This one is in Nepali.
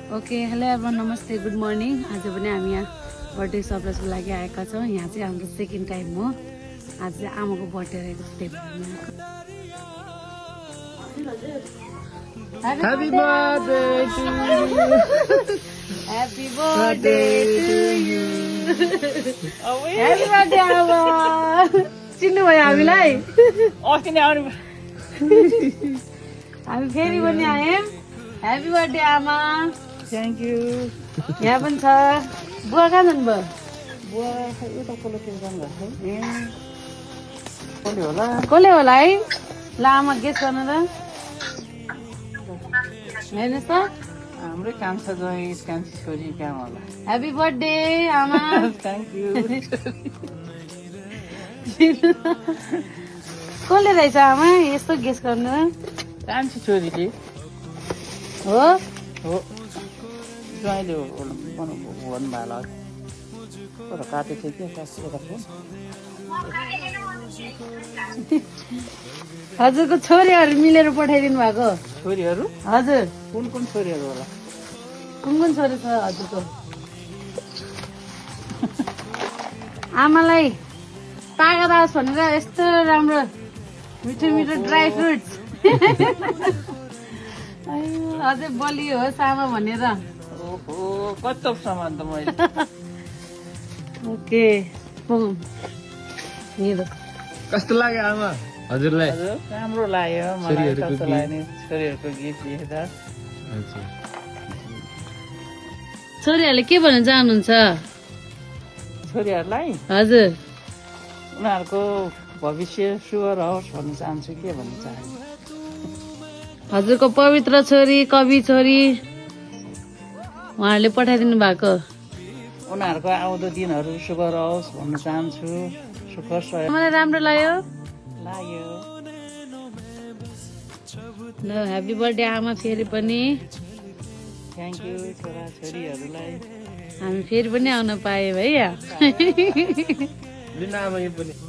ओके हेलो एभ्रिवान नमस्ते गुड मर्निङ आज पनि हामी यहाँ बर्थडे सरप्राइजको लागि आएका छौँ यहाँ चाहिँ हाम्रो सेकेन्ड टाइम हो आज चाहिँ आमाको बर्थडे रहेको छ त्यही भएर चिन्नु भयो हामीलाई हामी फेरि पनि आयौँ ह्यापी बर्थडे आमा थ्याङ्क यू यहाँ पनि छ बुवा कहाँ जानुभयो बुवा उता कोलोतिर जानुभएको कसले होला कसले होला है ल आमा गेस गर्नु त हेर्नुहोस् त हाम्रै कान्छा जोइ कान्छी छोरी कहाँ होला ह्यापी बर्थडे आमा थ्याङ्क यू कसले रहेछ आमा यस्तो गेस गर्नु कान्छी छोरीले हो हो ज्वाइँले भन्नुभयो होला तर काटेको थियो कि हजुरको छोरीहरू मिलेर पठाइदिनु भएको छोरीहरू हजुर कुन कुन छोरीहरू होला कुन कुन छोरी छ हजुरको आमालाई तागत आओस् भनेर यस्तो राम्रो मिठो मिठो ड्राई फ्रुट्स अझै बलियो होस् आमा भनेर ओहो कस्तो सामान त मैले ओके कस्तो लाग्यो आमा हजुरलाई हजुर राम्रो लाग्यो मलाई कस्तो लाग्यो नि छोरीहरूको गिफ्ट हेर्दा छोरीहरूले के भन्न चाहनुहुन्छ छोरीहरूलाई हजुर उनीहरूको भविष्य शुभ रहोस् भन्न चाहन्छु के भन्न चाहन्छु हजुरको पवित्र छोरी कवि छोरी उहाँहरूले पठाइदिनु भएको उनीहरूको आउँदो दिनहरू शुभ रहोस् भन्न चाहन्छु सुख मलाई राम्रो लाग्यो लाग्यो ल ह्याप्पी बर्थडे आमा फेरि पनि थ्याङ्क यू छोरा छोरीहरूलाई हामी फेरि पनि आउन पायौँ है लिन आमा यो पनि